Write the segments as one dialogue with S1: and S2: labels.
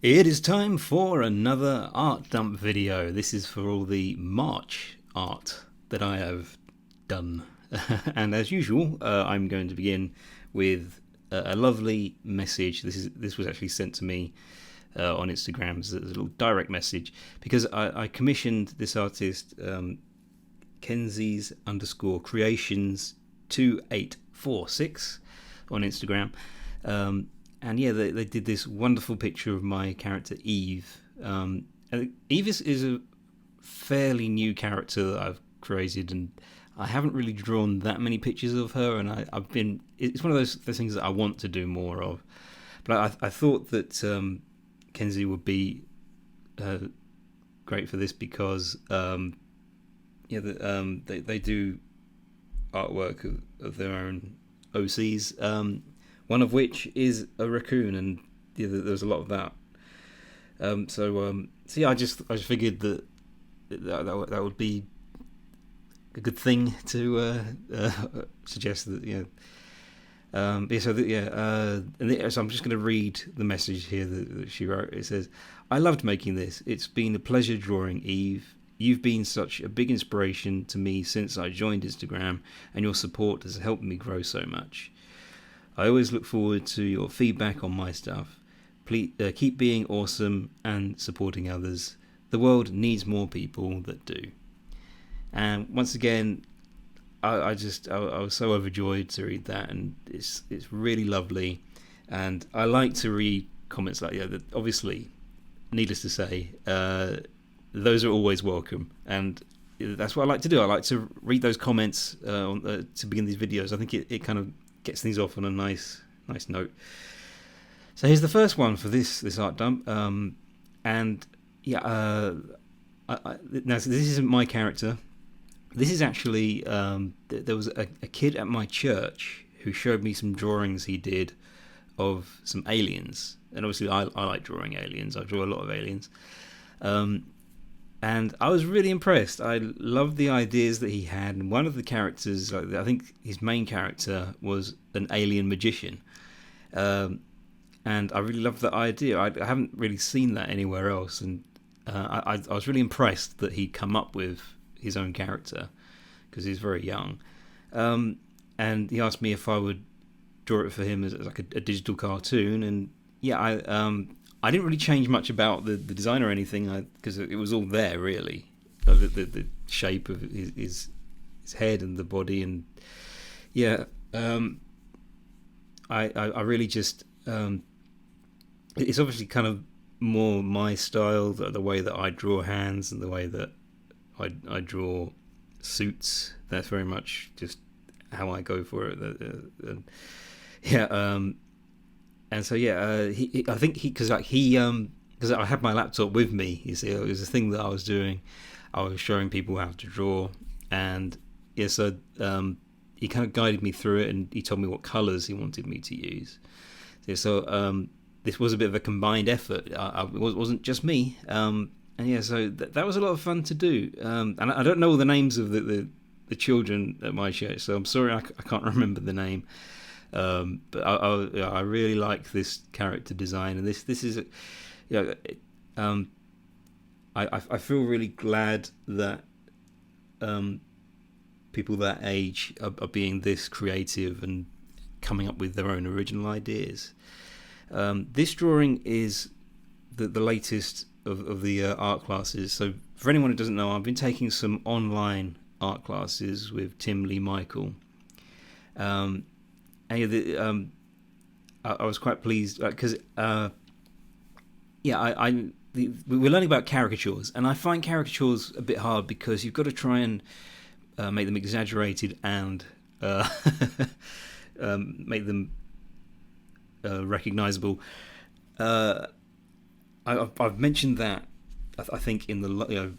S1: It is time for another art dump video. This is for all the March art that I have done. And as usual, I'm going to begin with a lovely message. This was actually sent to me on Instagram as a little direct message because I commissioned this artist, Kenzie's _creations 2846 on Instagram. And yeah, they did this wonderful picture of my character Eve. And Eve is a fairly new character that I've created, and I haven't really drawn that many pictures of her. And it's one of those things that I want to do more of. But I thought that Kenzie would be great for this because they do artwork of their own OCs. One of which is a raccoon, and there's a lot of that. So yeah, I just figured that would be a good thing to suggest that so I'm just going to read the message here that she wrote. It says, "I loved making this. It's been a pleasure drawing Eve. You've been such a big inspiration to me since I joined Instagram, and your support has helped me grow so much. I always look forward to your feedback on my stuff. Please keep being awesome and supporting others. The world needs more people that do." And once again, I was so overjoyed to read that, and it's really lovely. And I like to read comments like that. Obviously, needless to say, those are always welcome, and that's what I like to do. I like to read those comments to begin these videos. I think it kind of gets things off on a nice note. So here's the first one for this art dump, and yeah, now so this isn't my character. This is actually there was a kid at my church who showed me some drawings he did of some aliens, and obviously I like drawing aliens. I draw a lot of aliens, and I was really impressed. I loved the ideas that he had. And one of the characters, I think his main character, was an alien magician. And I really loved that idea. I haven't really seen that anywhere else. And I was really impressed that he'd come up with his own character because he's very young. And he asked me if I would draw it for him as like a digital cartoon. And yeah, I didn't really change much about the design or anything because it was all there really. The shape of his head and the body, and yeah, I really just it's obviously kind of more my style, the way that I draw hands and the way that I draw suits. That's very much just how I go for it. And so yeah, I think because I had my laptop with me. You see, it was a thing that I was doing. I was showing people how to draw, and yeah, so he kind of guided me through it, and he told me what colours he wanted me to use. Yeah, so this was a bit of a combined effort. It wasn't just me. And yeah, so that was a lot of fun to do. And I don't know all the names of the children at my church, so I'm sorry I can't remember the name. But I really like this character design, and this is, I feel really glad that people that age are being this creative and coming up with their own original ideas. This drawing is the latest of the art classes. So for anyone who doesn't know, I've been taking some online art classes with Tim Lee Michael. And I was quite pleased because we're learning about caricatures, and I find caricatures a bit hard because you've got to try and make them exaggerated and make them recognizable. I've mentioned that I think in the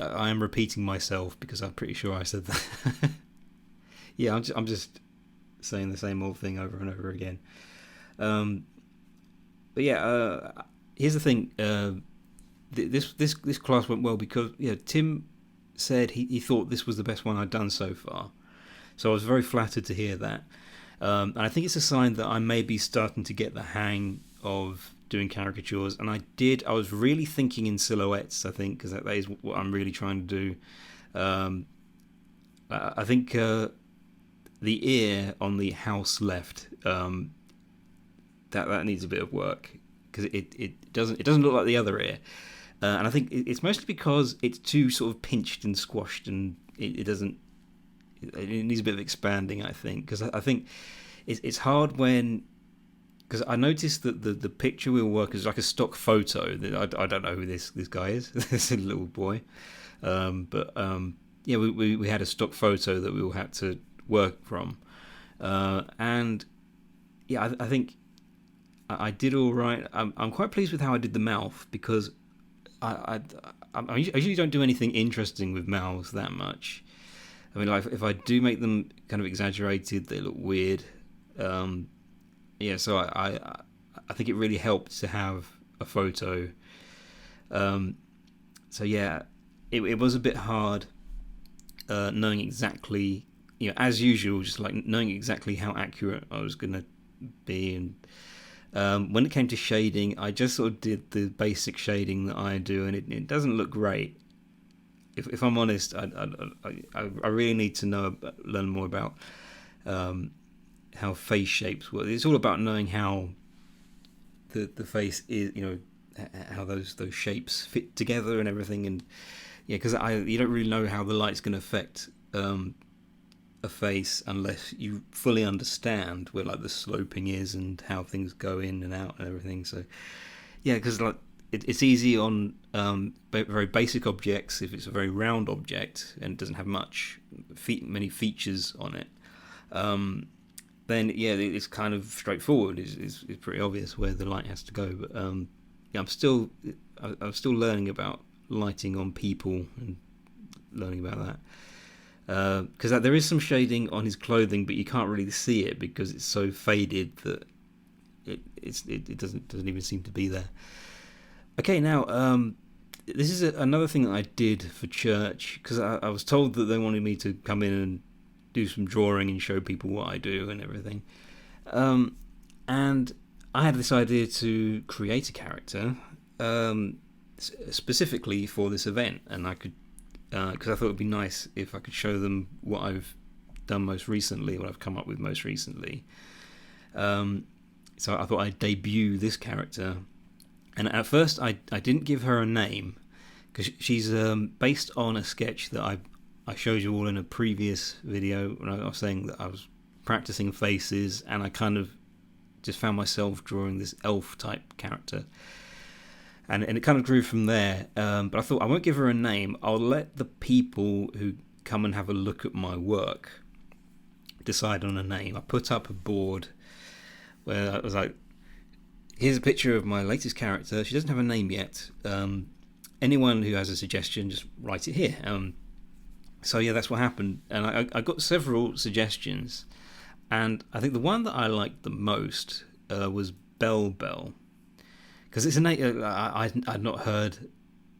S1: I am repeating myself because I'm pretty sure I said that. Yeah, I'm just saying the same old thing over and over again. But yeah, here's the thing. This class went well because Tim said he thought this was the best one I'd done so far. So I was very flattered to hear that. And I think it's a sign that I may be starting to get the hang of doing caricatures, and I was really thinking in silhouettes, I think, because that is what I'm really trying to do. I think the ear on the house left, that needs a bit of work, because it doesn't look like the other ear. And I think it's mostly because it's too sort of pinched and squashed, and it needs a bit of expanding, I think, because I think it's hard because I noticed that the picture wheel work is like a stock photo. I don't know who this guy is. This is a little boy, yeah, we had a stock photo that we all had to work from, and yeah, I think I did all right. I'm quite pleased with how I did the mouth, because I usually don't do anything interesting with mouths that much. I mean, like, if I do make them kind of exaggerated, they look weird. Yeah, so I think it really helped to have a photo. So yeah, it was a bit hard knowing exactly, as usual, just like knowing exactly how accurate I was going to be. And when it came to shading, I just sort of did the basic shading that I do, and it doesn't look great. If I'm honest, I really need to learn more about how face shapes work. It's all about knowing how the face is, how those shapes fit together and everything. And yeah, because you don't really know how the light's going to affect a face unless you fully understand where like the sloping is and how things go in and out and everything. So yeah, because like it's easy on very basic objects. If it's a very round object and it doesn't have many features on it, then yeah, it's kind of straightforward. It's pretty obvious where the light has to go. But yeah, I'm still learning about lighting on people and learning about that. Because there is some shading on his clothing, but you can't really see it because it's so faded that it doesn't even seem to be there. Okay, now this is another thing that I did for church, because I was told that they wanted me to come in and do some drawing and show people what I do and everything. And I had this idea to create a character specifically for this event, and I could. Because I thought it would be nice if I could show them what I've done most recently, what I've come up with most recently. So I thought I'd debut this character. And at first I didn't give her a name, because she's based on a sketch that I showed you all in a previous video, when I was saying that I was practicing faces, and I kind of just found myself drawing this elf-type character. And it kind of grew from there, but I thought I won't give her a name. I'll let the people who come and have a look at my work decide on a name. I put up a board where I was like, here's a picture of my latest character. She doesn't have a name yet. Anyone who has a suggestion, just write it here. So yeah, that's what happened. And I got several suggestions. And I think the one that I liked the most was Bell Bell. Because it's a name I'd not heard.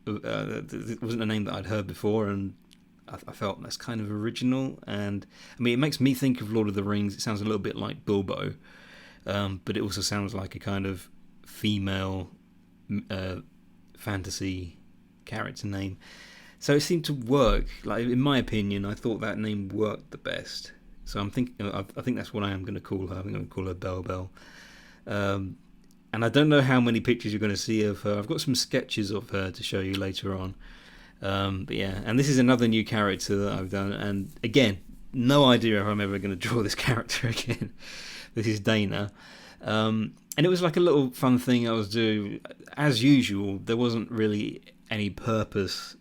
S1: It wasn't a name that I'd heard before, and I felt that's kind of original. And I mean, it makes me think of Lord of the Rings. It sounds a little bit like Bilbo, but it also sounds like a kind of female fantasy character name. So it seemed to work. Like, in my opinion, I thought that name worked the best. So I think that's what I am going to call her. I'm going to call her Bell Bell. And I don't know how many pictures you're going to see of her. I've got some sketches of her to show you later on. But yeah, and this is another new character that I've done. And again, no idea if I'm ever going to draw this character again. This is Dana. And it was like a little fun thing I was doing. As usual, there wasn't really any purpose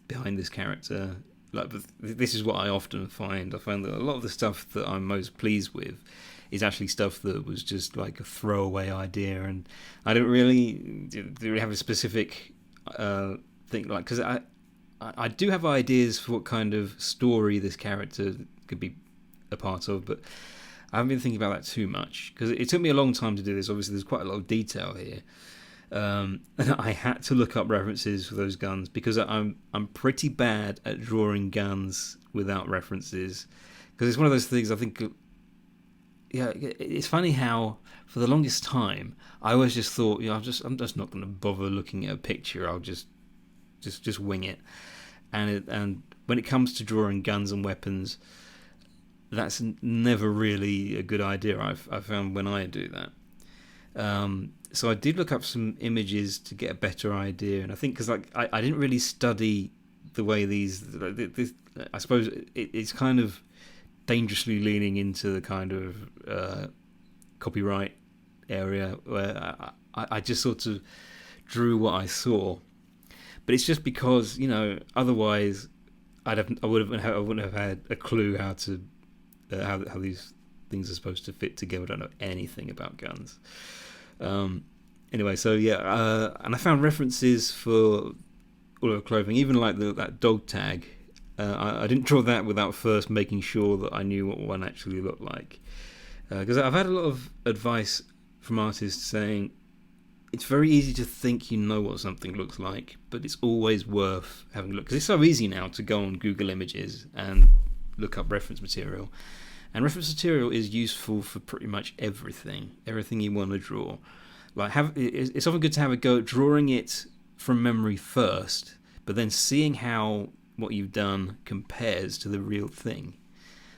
S1: behind this character. Like, this is what I often find. I find that a lot of the stuff that I'm most pleased with is actually stuff that was just like a throwaway idea, and I didn't really have a specific thing, like, because I do have ideas for what kind of story this character could be a part of, but I haven't been thinking about that too much, because it took me a long time to do this. Obviously there's quite a lot of detail here, and I had to look up references for those guns, because I'm pretty bad at drawing guns without references, because it's one of those things. I think yeah, it's funny how for the longest time I always just thought, I'm just not going to bother looking at a picture. I'll just wing it. And when it comes to drawing guns and weapons, that's never really a good idea. I've found when I do that. So I did look up some images to get a better idea, and I think because I didn't really study the way this, I suppose it's kind of dangerously leaning into the kind of copyright area where I just sort of drew what I saw, but it's just because otherwise I wouldn't have had a clue how to how these things are supposed to fit together. I don't know anything about guns. Anyway, so yeah, and I found references for all of the clothing, even like that dog tag. I didn't draw that without first making sure that I knew what one actually looked like. Because I've had a lot of advice from artists saying it's very easy to think you know what something looks like, but it's always worth having a look. Because it's so easy now to go on Google Images and look up reference material. And reference material is useful for pretty much everything you want to draw. It's often good to have a go at drawing it from memory first, but then seeing how what you've done compares to the real thing.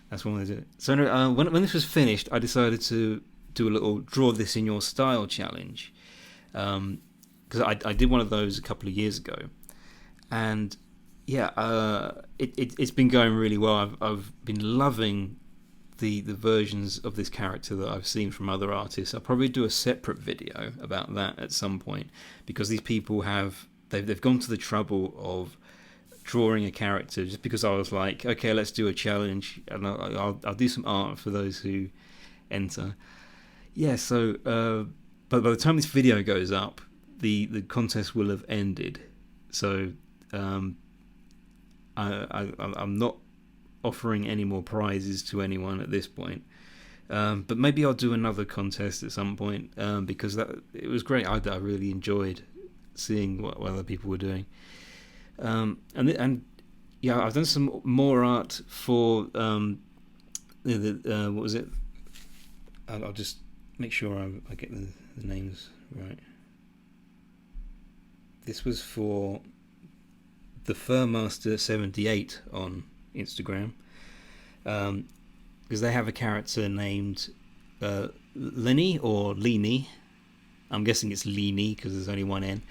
S1: That's one way to do it. So when this was finished, I decided to do a little draw this in your style challenge, because I did one of those a couple of years ago, and yeah, it's been going really well. I've been loving the versions of this character that I've seen from other artists. I'll probably do a separate video about that at some point, because these people they've gone to the trouble of drawing a character just because I was like, okay, let's do a challenge, and I'll do some art for those who enter. Yeah, so but by the time this video goes up, the contest will have ended. So I'm not offering any more prizes to anyone at this point, but maybe I'll do another contest at some point, because it was great. I really enjoyed seeing what other people were doing, and yeah, I've done some more art for what was it? I'll just make sure I get the names right. This was for the Furmaster78 on Instagram, because they have a character named Lenny or Leanie. I'm guessing it's Leanie because there's only one N.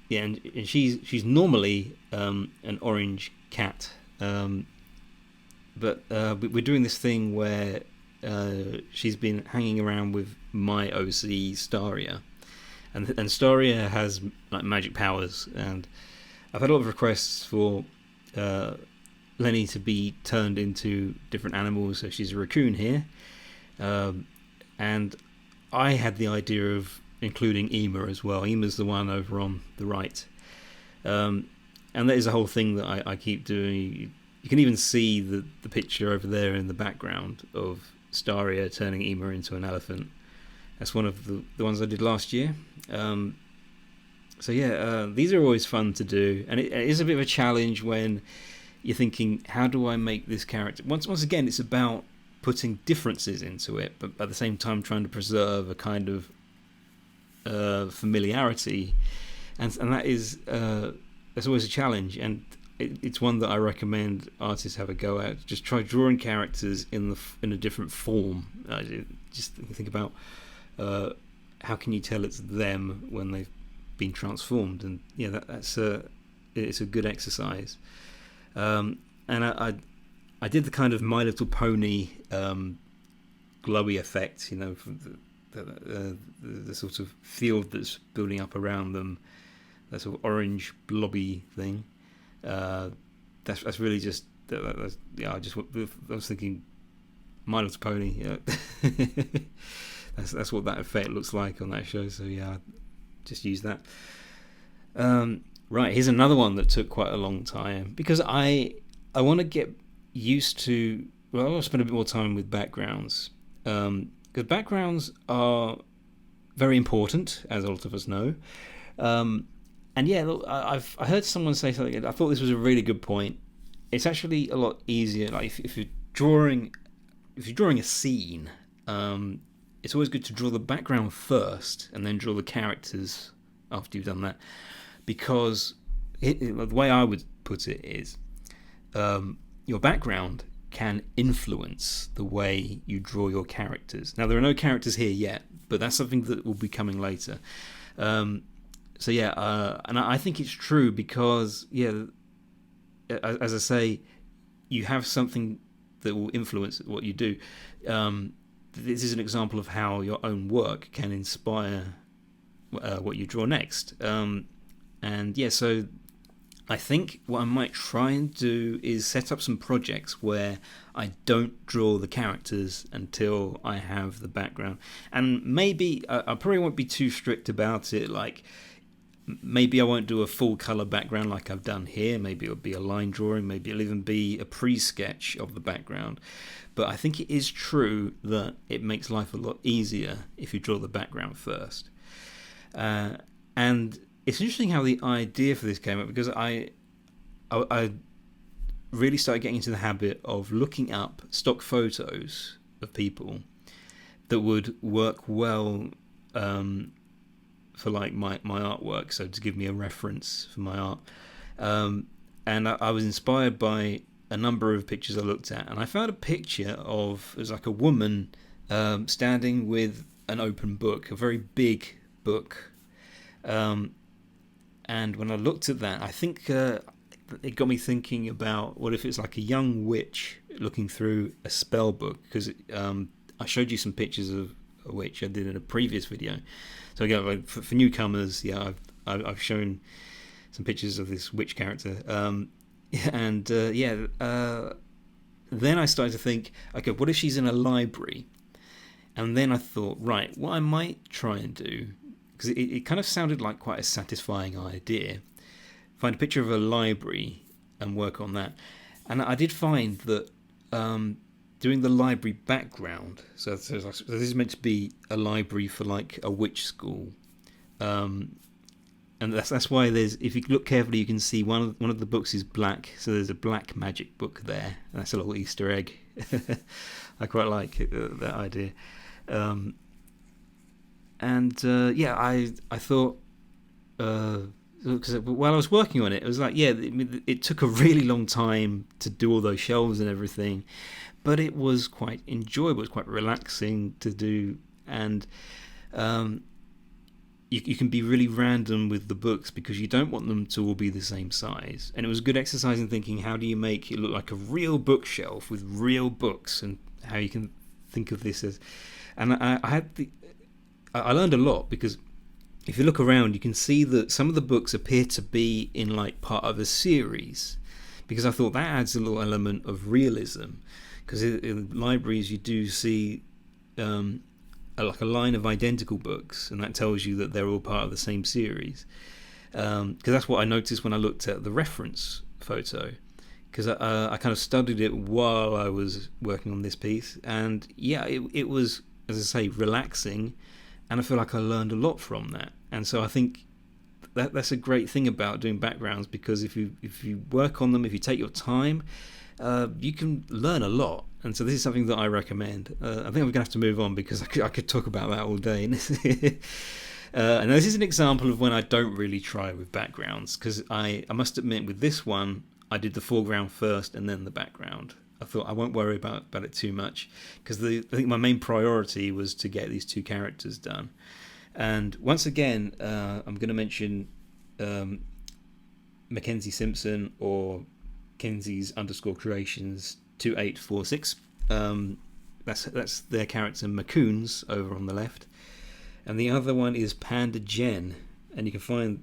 S1: Yeah, and she's normally an orange cat, but we're doing this thing where she's been hanging around with my OC Staria, and Staria has like magic powers, and I've had a lot of requests for Lenny to be turned into different animals. So she's a raccoon here, and I had the idea of including Ema as well. Ema's the one over on the right, and that is a whole thing that I keep doing. You can even see the picture over there in the background of Staria turning Ema into an elephant. That's one of the ones I did last year. So yeah, these are always fun to do, and it is a bit of a challenge when you're thinking, how do I make this character? Once again, it's about putting differences into it, but at the same time trying to preserve a kind of familiarity, and that is that's always a challenge, and it's one that I recommend artists have a go at. Just try drawing characters in a different form. Just think about how can you tell it's them when they've been transformed, and yeah, it's a good exercise. And I did the kind of My Little Pony glowy effect, from the sort of field that's building up around them, that sort of orange blobby thing. That's really just yeah. I was thinking My Little Pony. Yeah. that's what that effect looks like on that show. So yeah, I just use that. Right, here's another one that took quite a long time, because I want to get used to. Well, I want to spend a bit more time with backgrounds, because backgrounds are very important, as a lot of us know. And yeah, look, I heard someone say something. I thought this was a really good point. It's actually a lot easier. Like if you're drawing if you're drawing a scene, it's always good to draw the background first and then draw the characters after you've done that, because the way I would put it is, your background can influence the way you draw your characters. Now, there are no characters here yet, but that's something that will be coming later. So yeah, and I think it's true because, yeah, as I say, you have something that will influence what you do. This is an example of how your own work can inspire what you draw next. And yeah, so I think what I might try and do is set up some projects where I don't draw the characters until I have the background. And maybe I probably won't be too strict about it. Like, maybe I won't do a full color background like I've done here. Maybe it'll be a line drawing. Maybe it'll even be a pre-sketch of the background. But I think it is true that it makes life a lot easier if you draw the background first. And it's interesting how the idea for this came up, because I really started getting into the habit of looking up stock photos of people that would work well for like my artwork, so to give me a reference for my art. And I was inspired by a number of pictures I looked at, and I found a picture of, it was like a woman standing with an open book, a very big book. And when I looked at that, I think it got me thinking about, what if it's like a young witch looking through a spell book? Because I showed you some pictures of a witch I did in a previous video. So again, like, for newcomers, yeah, I've shown some pictures of this witch character. Then I started to think, okay, what if she's in a library? And then I thought, right, what I might try and do, because it kind of sounded like quite a satisfying idea, find a picture of a library and work on that. And I did find that doing the library background, so this is meant to be a library for like a witch school, and that's why there's, if you look carefully, you can see one of the books is black, so there's a black magic book there, and that's a little Easter egg. I quite like that idea. I thought, because while I was working on it, it was like, yeah, it took a really long time to do all those shelves and everything, but it was quite enjoyable. It was quite relaxing to do, and you can be really random with the books because you don't want them to all be the same size. And it was a good exercise in thinking, how do you make it look like a real bookshelf with real books, and how you can think of this as. And I learned a lot, because if you look around, you can see that some of the books appear to be in like part of a series, because I thought that adds a little element of realism, because in libraries you do see like a line of identical books, and that tells you that they're all part of the same series, because that's what I noticed when I looked at the reference photo, because I kind of studied it while I was working on this piece, and yeah, it was, as I say, relaxing, and I feel like I learned a lot from that. And so I think that's a great thing about doing backgrounds, because if you work on them, if you take your time, you can learn a lot. And so this is something that I recommend. I think I'm going to have to move on, because I could talk about that all day. And this is an example of when I don't really try with backgrounds, because I must admit, with this one, I did the foreground first and then the background. I thought I won't worry about it too much, because I think my main priority was to get these two characters done. And once again, I'm going to mention Mackenzie Simpson, or Kenzie's _creations 2846. That's their character Macoons over on the left, and the other one is Panda Jen, and you can find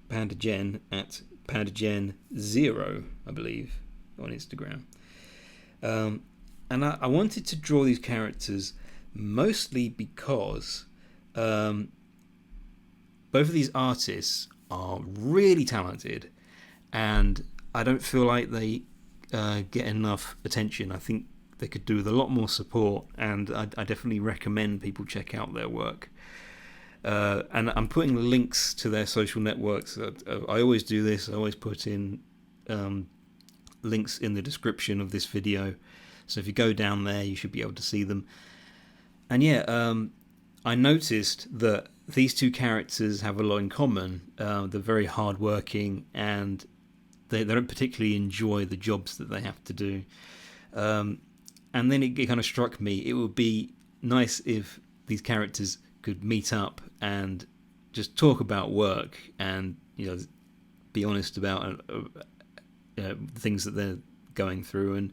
S1: Panda Jen at PandaGen0, I believe, on Instagram. And I wanted to draw these characters mostly because both of these artists are really talented, and I don't feel like they get enough attention. I think they could do with a lot more support, and I definitely recommend people check out their work. And I'm putting links to their social networks. I always do this. I always put in links in the description of this video, So if you go down there, you should be able to see them. And yeah, I noticed that these two characters have a lot in common. They're very hardworking, and they don't particularly enjoy the jobs that they have to do. And then it kind of struck me, it would be nice if these characters could meet up and just talk about work and, be honest about things that they're going through,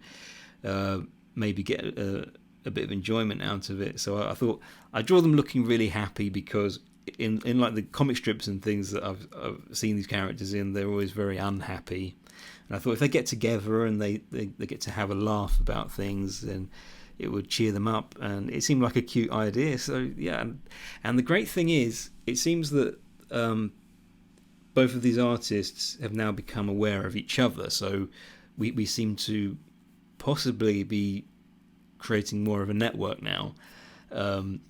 S1: and maybe get a bit of enjoyment out of it. So I thought I'd draw them looking really happy, because in like the comic strips and things that I've seen these characters in, they're always very unhappy. And I thought if they get together and they get to have a laugh about things, then it would cheer them up, and it seemed like a cute idea. So yeah, and the great thing is, it seems that both of these artists have now become aware of each other. So we seem to possibly be creating more of a network now, and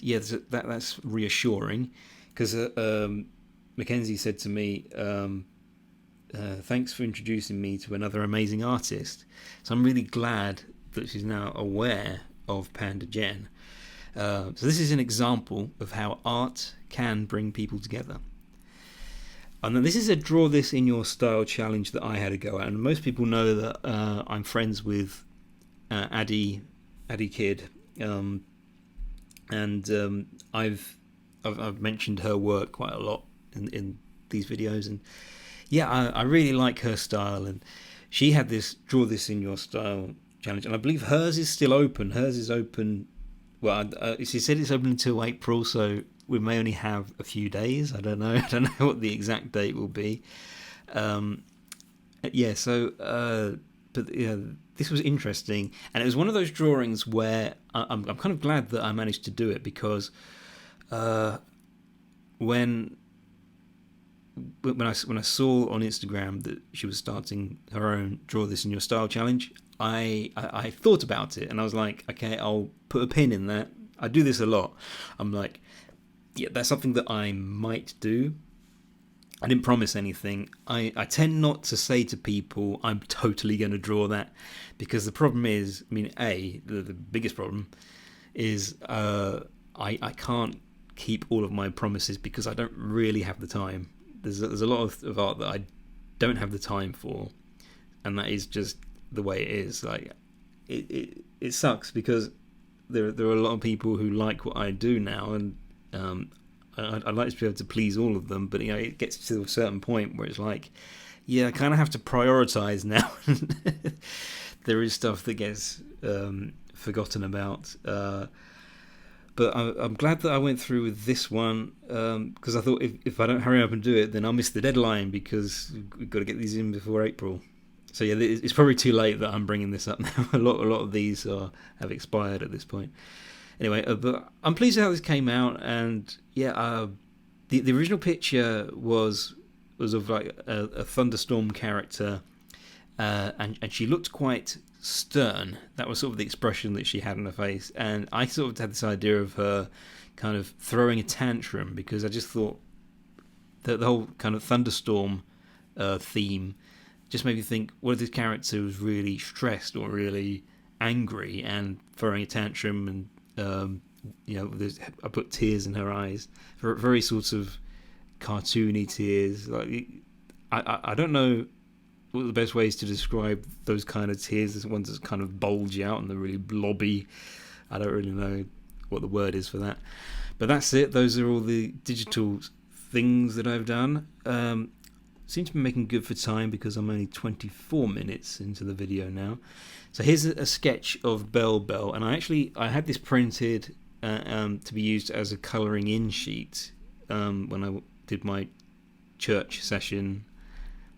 S1: yeah, that's reassuring, because Mackenzie said to me, thanks for introducing me to another amazing artist. So I'm really glad that she's now aware of Panda Jen. So this is an example of how art can bring people together. And then this is a draw this in your style challenge that I had to go at. And most people know that I'm friends with Addy Kid, and I've mentioned her work quite a lot in these videos, and yeah, I really like her style. And she had this draw this in your style challenge, and I believe hers is still open. Hers is open. Well, she said it's open until April, so we may only have a few days. I don't know. I don't know what the exact date will be. Yeah. So, but yeah, this was interesting, and it was one of those drawings where I'm kind of glad that I managed to do it, because when I saw on Instagram that she was starting her own draw this in your style challenge, I thought about it, and I was like, okay, I'll put a pin in that. I do this a lot. I'm like, yeah, that's something that I might do. I didn't promise anything. I tend not to say to people, I'm totally going to draw that, because the problem is, I mean, the biggest problem is I can't keep all of my promises, because I don't really have the time. There's a lot of art that I don't have the time for, and that is just the way it is. Like it sucks, because there are a lot of people who like what I do now, and I'd like to be able to please all of them, but it gets to a certain point where it's like, yeah, I kind of have to prioritize now. There is stuff that gets forgotten about. But I'm glad that I went through with this one, because I thought if I don't hurry up and do it, then I'll miss the deadline, because we've got to get these in before April. So yeah, it's probably too late that I'm bringing this up now. A lot of these have expired at this point. Anyway, but I'm pleased with how this came out, and yeah, the original picture was of like a thunderstorm character, and she looked quite stern. That was sort of the expression that she had on her face, and I sort of had this idea of her kind of throwing a tantrum, because I just thought that the whole kind of thunderstorm theme just made me think, what if this character was really stressed or really angry and throwing a tantrum, and I put tears in her eyes, very sort of cartoony tears. Like I don't know what the best way is to describe those kind of tears. There's ones that kind of bulge out and they're really blobby. I don't really know what the word is for that. But that's it. Those are all the digital things that I've done. Seem to be making good for time, because I'm only 24 minutes into the video now. So here's a sketch of Bell, and I had this printed to be used as a colouring in sheet when I did my church session,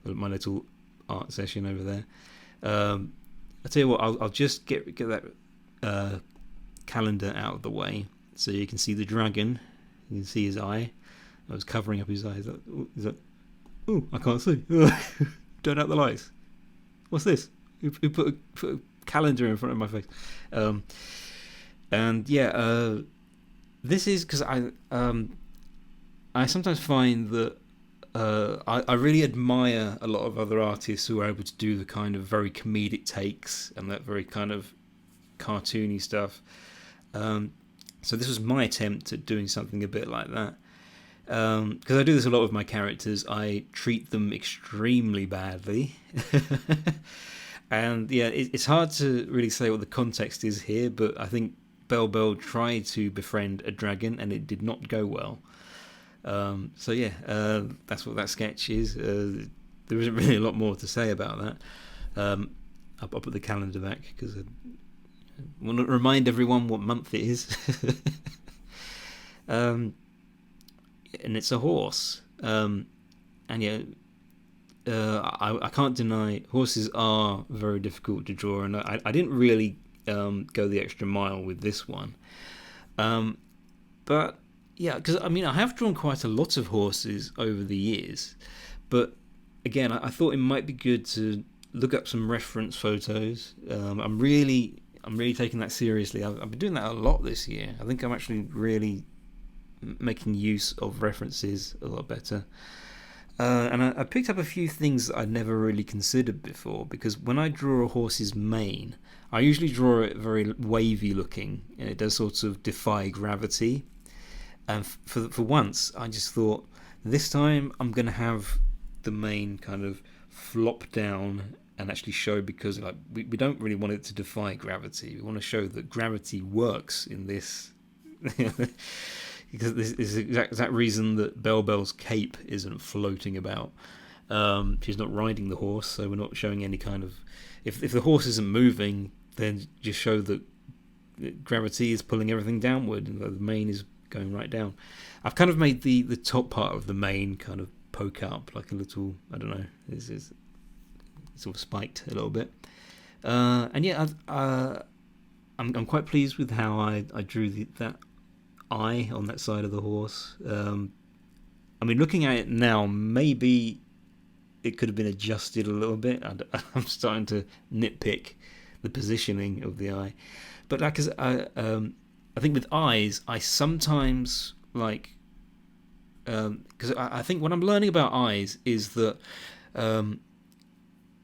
S1: my little art session over there. I'll tell you what, I'll just get that calendar out of the way, so you can see the dragon. You can see his eye. I was covering up his eyes. Oh, I can't see. Turn out the lights. What's this? Who put a calendar in front of my face? And yeah, this is because I sometimes find that I really admire a lot of other artists who are able to do the kind of very comedic takes and that very kind of cartoony stuff. So this was my attempt at doing something a bit like that. Because I do this a lot with my characters. I treat them extremely badly. And yeah, it's hard to really say what the context is here, but I think Bell Bell tried to befriend a dragon and it did not go well. So yeah, that's what that sketch is. There isn't really a lot more to say about that. I'll put the calendar back because I want to remind everyone what month it is. And it's a horse. And yeah, I can't deny horses are very difficult to draw, and I didn't really go the extra mile with this one. But yeah, because I mean I have drawn quite a lot of horses over the years, but again I thought it might be good to look up some reference photos. I'm really taking that seriously. I've been doing that a lot this year. I think I'm actually really making use of references a lot better. And I picked up a few things that I'd never really considered before, because when I draw a horse's mane, I usually draw it very wavy looking, and it does sort of defy gravity. And for once, I just thought, this time I'm going to have the mane kind of flop down and actually show, because like we don't really want it to defy gravity. We want to show that gravity works in this. Because this is the exact reason that Bell Bell's cape isn't floating about. She's not riding the horse, so we're not showing any kind of... If the horse isn't moving, then just show that gravity is pulling everything downward, and the mane is going right down. I've kind of made the top part of the mane kind of poke up like a little, I don't know, it's sort of spiked a little bit. And yeah, I'm quite pleased with how I drew that eye on that side of the horse. I mean, looking at it now, maybe it could have been adjusted a little bit. I'm starting to nitpick the positioning of the eye, but like, I think with eyes, I sometimes like, because I think what I'm learning about eyes is that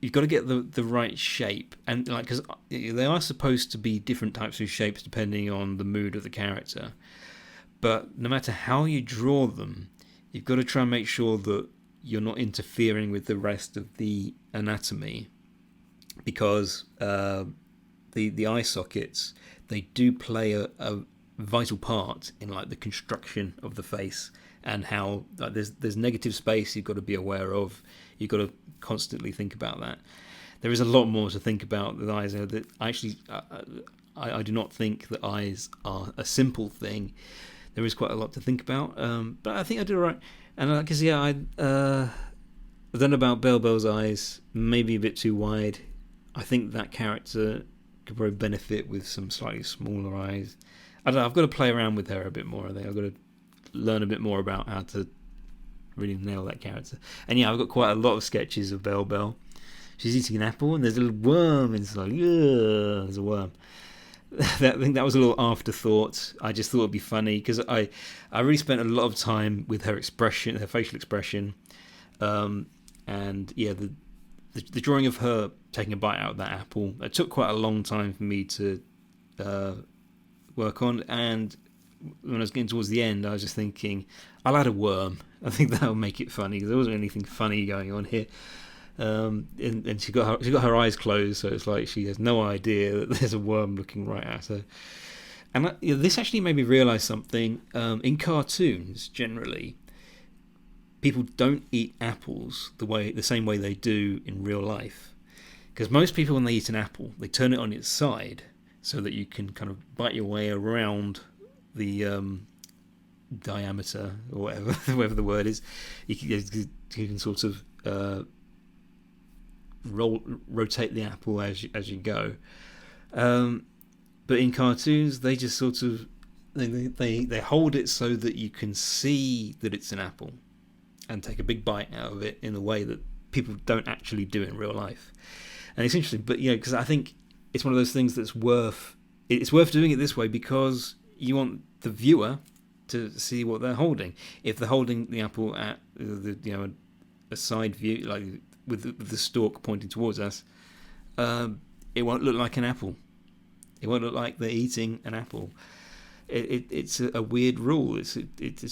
S1: you've got to get the right shape, and like, because they are supposed to be different types of shapes depending on the mood of the character. But no matter how you draw them, you've got to try and make sure that you're not interfering with the rest of the anatomy, because the eye sockets, they do play a vital part in like the construction of the face, and how like, there's negative space you've got to be aware of. You've got to constantly think about that. There is a lot more to think about with eyes. That I do not think that eyes are a simple thing. There is quite a lot to think about, but I think I did all right. And because yeah, I don't know about Bell Bell's eyes, maybe a bit too wide. I think that character could probably benefit with some slightly smaller eyes. I don't know, I've got to play around with her a bit more. I think I've got to learn a bit more about how to really nail that character. And yeah, I've got quite a lot of sketches of Bell Bell. She's eating an apple and there's a little worm inside. There's a worm. I think that was a little afterthought. I just thought it'd be funny because I really spent a lot of time with her expression, her facial expression, and yeah, the drawing of her taking a bite out of that apple. It took quite a long time for me to work on, and when I was getting towards the end, I was just thinking, I'll add a worm. I think that'll make it funny because there wasn't anything funny going on here. And she got her eyes closed, so it's like she has no idea that there's a worm looking right at her. And this actually made me realise something. In cartoons, generally, people don't eat apples the same way they do in real life. Because most people, when they eat an apple, they turn it on its side so that you can kind of bite your way around the diameter or whatever, whatever the word is. You can sort of rotate the apple as you go, but in cartoons they just sort of they hold it so that you can see that it's an apple and take a big bite out of it in a way that people don't actually do in real life. And it's interesting, but because I think it's one of those things that's worth doing it this way, because you want the viewer to see what they're holding. If they're holding the apple at a side view, like with the stalk pointing towards us, it won't look like an apple. It won't look like they're eating an apple. It's a weird rule. It's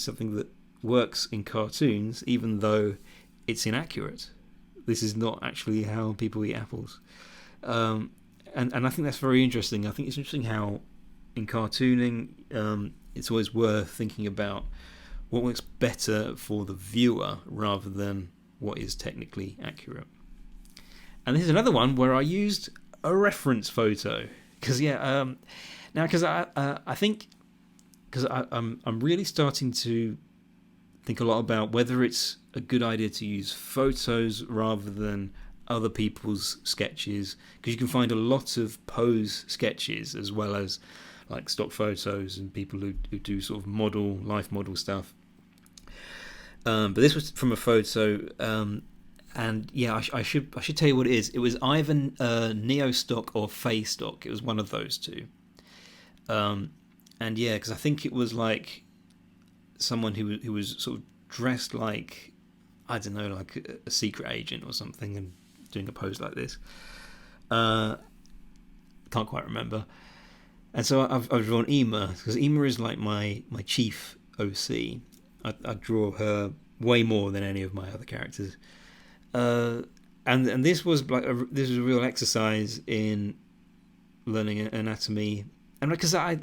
S1: something that works in cartoons, even though it's inaccurate. This is not actually how people eat apples. And I think that's very interesting. I think it's interesting how in cartooning it's always worth thinking about what works better for the viewer rather than what is technically accurate. And this is another one where I used a reference photo because I think I'm really starting to think a lot about whether it's a good idea to use photos rather than other people's sketches, because you can find a lot of pose sketches as well as like stock photos and people who do sort of life model stuff. But this was from a photo, and yeah, I should tell you what it is. It was either Neo stock or Fey stock. It was one of those two. And yeah, because I think it was like someone who was sort of dressed like, I don't know, like a secret agent or something, and doing a pose like this. Can't quite remember. And so I've drawn Ema, because Ema is like my chief OC. I draw her way more than any of my other characters. And this was this was a real exercise in learning anatomy. And because I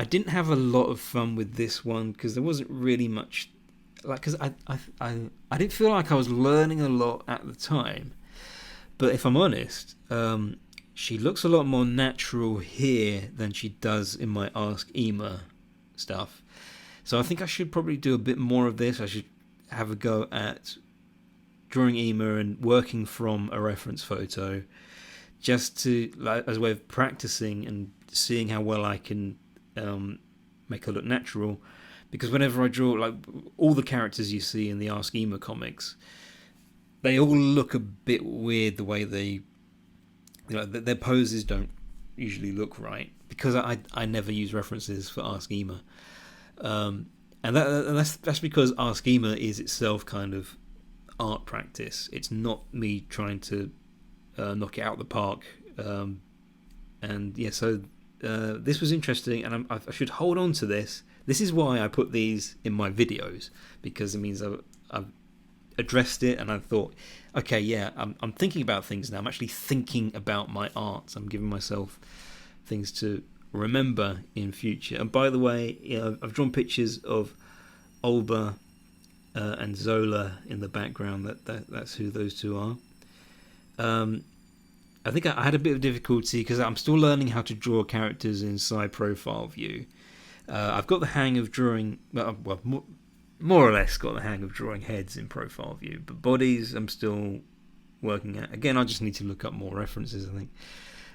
S1: didn't have a lot of fun with this one, because there wasn't really much, like, because I didn't feel like I was learning a lot at the time. But if I'm honest, she looks a lot more natural here than she does in my Ask Ema stuff. So I think I should probably do a bit more of this. I should have a go at drawing Ema and working from a reference photo, just to, like, as a way of practicing and seeing how well I can make her look natural. Because whenever I draw, like, all the characters you see in the Ask Ema comics, they all look a bit weird the way they, their poses don't usually look right, because I never use references for Ask Ema, and that's because Ask Ema is itself kind of art practice. It's not me trying to knock it out the park, and yeah, so this was interesting, and I should hold on to this. This is why I put these in my videos, because it means I've addressed it, and I thought, okay, yeah, I'm thinking about things now. I'm actually thinking about my art. I'm giving myself things to remember in future. And by the way, I've drawn pictures of Olba and Zola in the background. That's who those two are. I think I had a bit of difficulty because I'm still learning how to draw characters in side profile view. I've got the hang of drawing, more or less got the hang of drawing heads in profile view, but bodies I'm still working at. Again, I just need to look up more references, I think.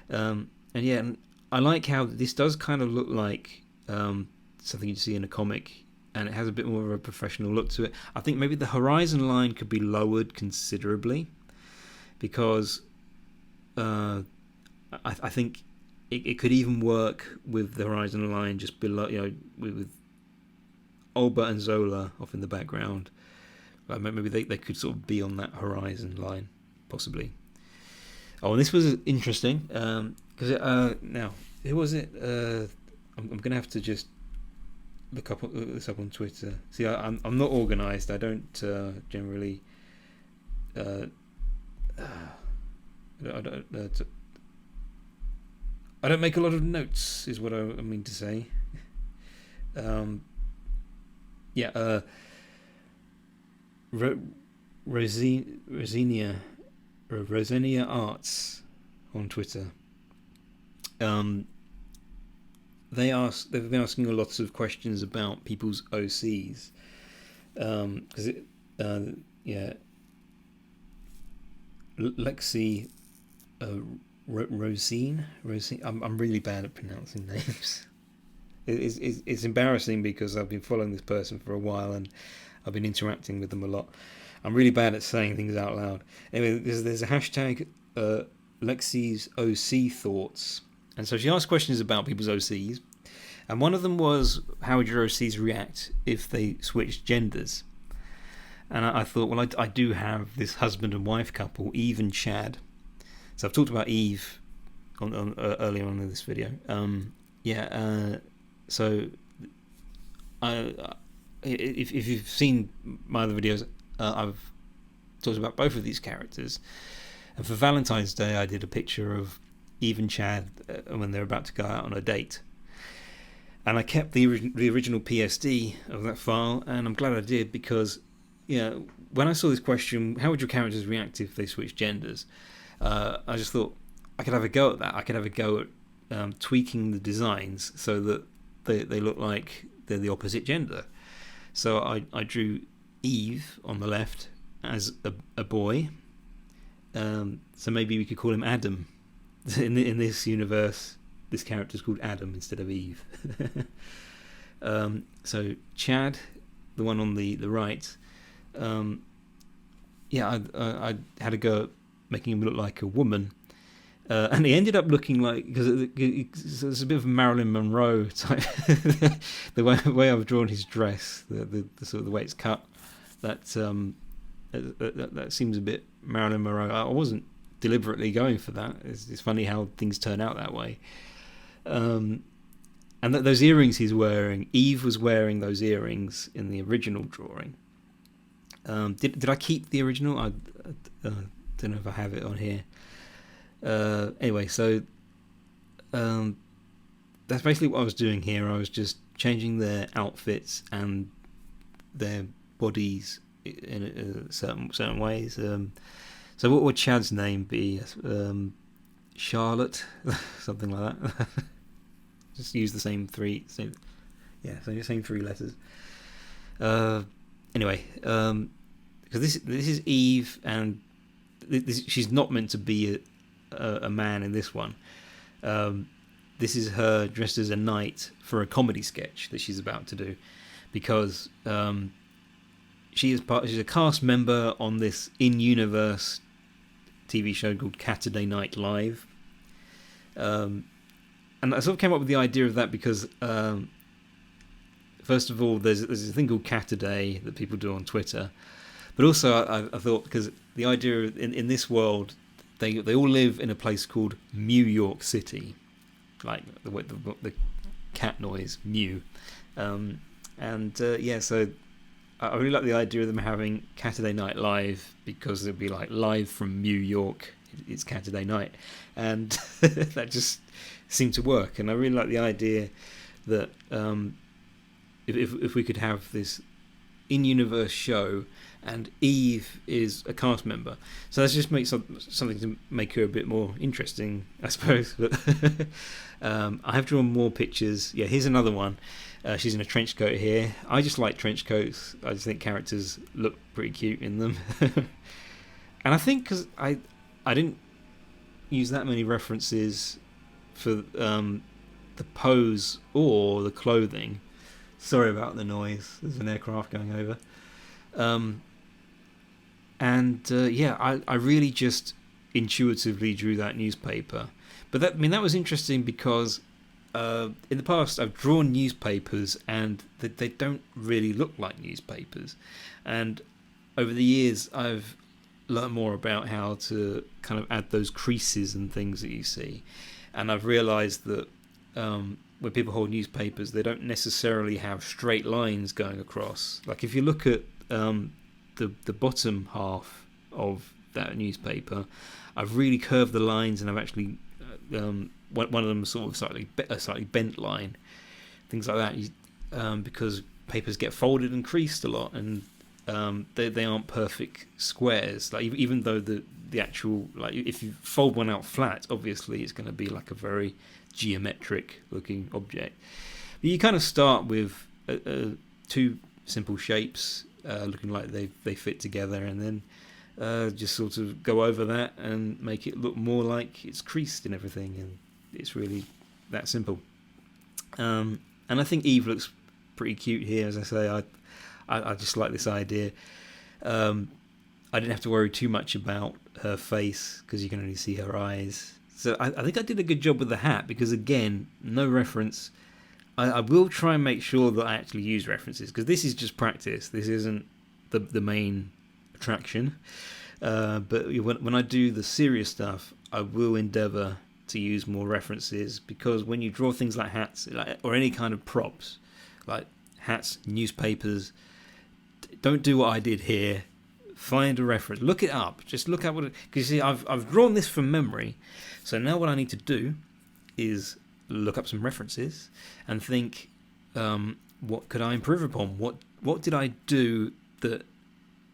S1: And yeah, I like how this does kind of look like something you'd see in a comic, and it has a bit more of a professional look to it. I think maybe the horizon line could be lowered considerably, because I think it could even work with the horizon line just below, with Olba and Zola off in the background. Maybe they could sort of be on that horizon line, possibly. Oh, and this was interesting, because now, who was it? I'm going to have to just look this up on Twitter. See, I'm not organised. I don't generally... I don't make a lot of notes, is what I mean to say. Rosenia Arts on Twitter. They've been asking lots of questions about people's OCs, because Lexi Rosine. I'm really bad at pronouncing names. It's embarrassing because I've been following this person for a while and I've been interacting with them a lot. I'm really bad at saying things out loud. Anyway, there's a hashtag Lexi's OC thoughts, and so she asked questions about people's OCs, And one of them was, how would your OCs react if they switched genders? And I thought, well, I do have this husband and wife couple, Eve and Chad. So I've talked about Eve on earlier on in this video. So if you've seen my other videos, I've talked about both of these characters. And for Valentine's Day, I did a picture of Eve and Chad when they're about to go out on a date. And I kept the original PSD of that file, and I'm glad I did, because when I saw this question, how would your characters react if they switched genders? I just thought I could have a go at that. I could have a go at tweaking the designs so that they look like they're the opposite gender. So I drew Eve on the left as a boy. So maybe we could call him Adam. In this universe, this character's called Adam instead of Eve. So Chad, the one on the right, I had a go at making him look like a woman, and he ended up looking like, because it's a bit of a Marilyn Monroe type. the way I've drawn his dress, the sort of the way it's cut, that seems a bit Marilyn Monroe. I wasn't deliberately going for that. It's funny how things turn out that way. And those earrings he's wearing, Eve was wearing those earrings in the original drawing. Did I keep the original? I don't know if I have it on here. Anyway, so that's basically what I was doing here. I was just changing their outfits and their bodies in certain ways. So what would Chad's name be? Charlotte, something like that. Just use the same three letters. Anyway, because this is Eve, and she's not meant to be a man in this one. This is her dressed as a knight for a comedy sketch that she's about to do, because she's a cast member on this in-universe TV show called Saturday Night Live. And I sort of came up with the idea of that because, first of all, there's a thing called Saturday that people do on Twitter, but also I thought, because the idea in this world, they all live in a place called New York City, like the cat noise Mew, so I really like the idea of them having Saturday Night Live, because it'd be like live from New York. It's Saturday night, and that just seemed to work. And I really like the idea that if we could have this in-universe show, and Eve is a cast member, so let's just make something to make her a bit more interesting, I suppose. But I have drawn more pictures. Yeah, here's another one. She's in a trench coat here. I just like trench coats. I just think characters look pretty cute in them. And I think because I didn't use that many references for the pose or the clothing. Sorry about the noise. There's an aircraft going over. I really just intuitively drew that newspaper. But that was interesting because in the past I've drawn newspapers and they don't really look like newspapers. And over the years I've learned more about how to kind of add those creases and things that you see. And I've realised that when people hold newspapers, they don't necessarily have straight lines going across. Like if you look at the bottom half of that newspaper, I've really curved the lines, and I've actually one of them sort of slightly bent line, things like that, because papers get folded and creased a lot, and they aren't perfect squares. Like even though the actual, like if you fold one out flat, obviously it's going to be like a very geometric looking object. But you kind of start with two simple shapes looking like they fit together, and then just sort of go over that and make it look more like it's creased and everything, and it's really that simple. And I think Eve looks pretty cute here. As I say, I just like this idea. I didn't have to worry too much about her face because you can only see her eyes. So I think I did a good job with the hat, because again, no reference. I will try and make sure that I actually use references, because this is just practice. This isn't the main attraction. But when I do the serious stuff, I will endeavour to use more references, because when you draw things like hats, or any kind of props, like hats, newspapers, don't do what I did here. Find a reference, look it up, just look at what it, because you see, I've drawn this from memory, so now what I need to do is look up some references and think, what could I improve upon? What did I do that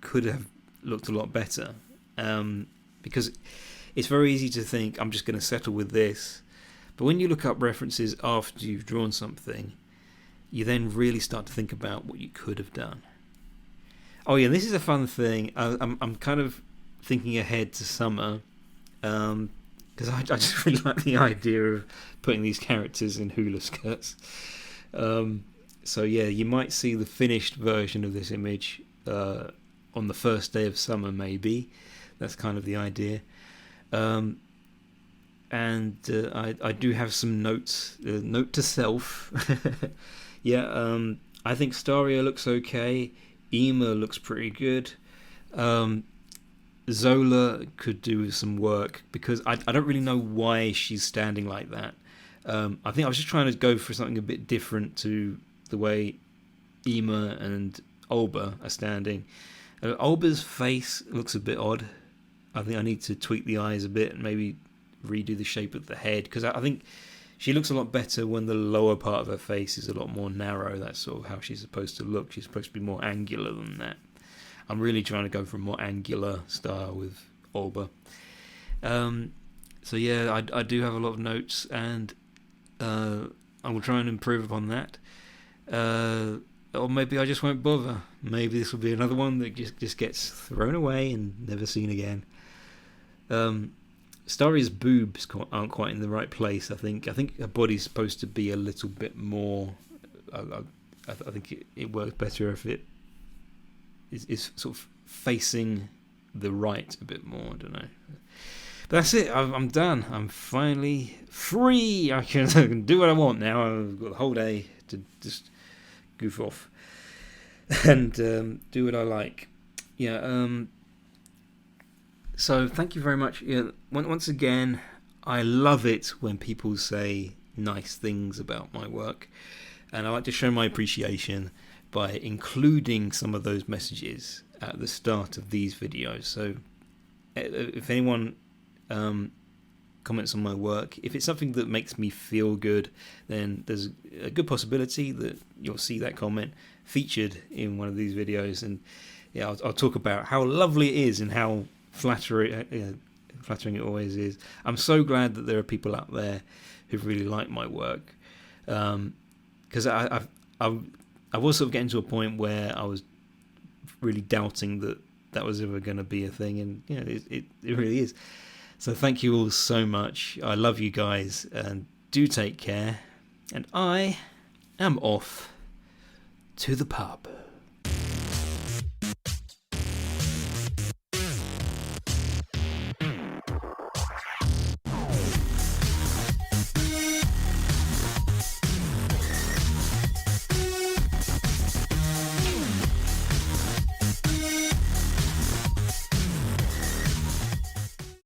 S1: could have looked a lot better? Because it's very easy to think I'm just going to settle with this, but when you look up references after you've drawn something, you then really start to think about what you could have done. Oh yeah, this is a fun thing. I'm kind of thinking ahead to summer, because I just really like the idea of putting these characters in hula skirts. So yeah, you might see the finished version of this image on the first day of summer, maybe. That's kind of the idea. And I do have some notes. Note to self. Yeah, I think Staria looks okay. Ema looks pretty good. Zola could do with some work, because I don't really know why she's standing like that. I think I was just trying to go for something a bit different to the way Ema and Olba are standing. Olba's face looks a bit odd. I think I need to tweak the eyes a bit and maybe redo the shape of the head, because I think she looks a lot better when the lower part of her face is a lot more narrow. That's sort of how she's supposed to look. She's supposed to be more angular than that. I'm really trying to go for a more angular style with Olba. So yeah, I do have a lot of notes, and I will try and improve upon that. Or maybe I just won't bother. Maybe this will be another one that just gets thrown away and never seen again. Staria's boobs aren't quite in the right place. I think her body's supposed to be a little bit more. I think it works better if it is sort of facing the right a bit more. I don't know. But that's it. I'm done. I'm finally free. I can do what I want now. I've got the whole day to just goof off and do what I like. Yeah. So thank you very much. Yeah, once again, I love it when people say nice things about my work, and I like to show my appreciation by including some of those messages at the start of these videos. So if anyone comments on my work, if it's something that makes me feel good, then there's a good possibility that you'll see that comment featured in one of these videos, and yeah, I'll talk about how lovely it is and how flattering it always is. I'm so glad that there are people out there who really like my work, because I was sort of getting to a point where I was really doubting that was ever going to be a thing, and you know, it really is. So thank you all so much. I love you guys, and do take care, and I am off to the pub.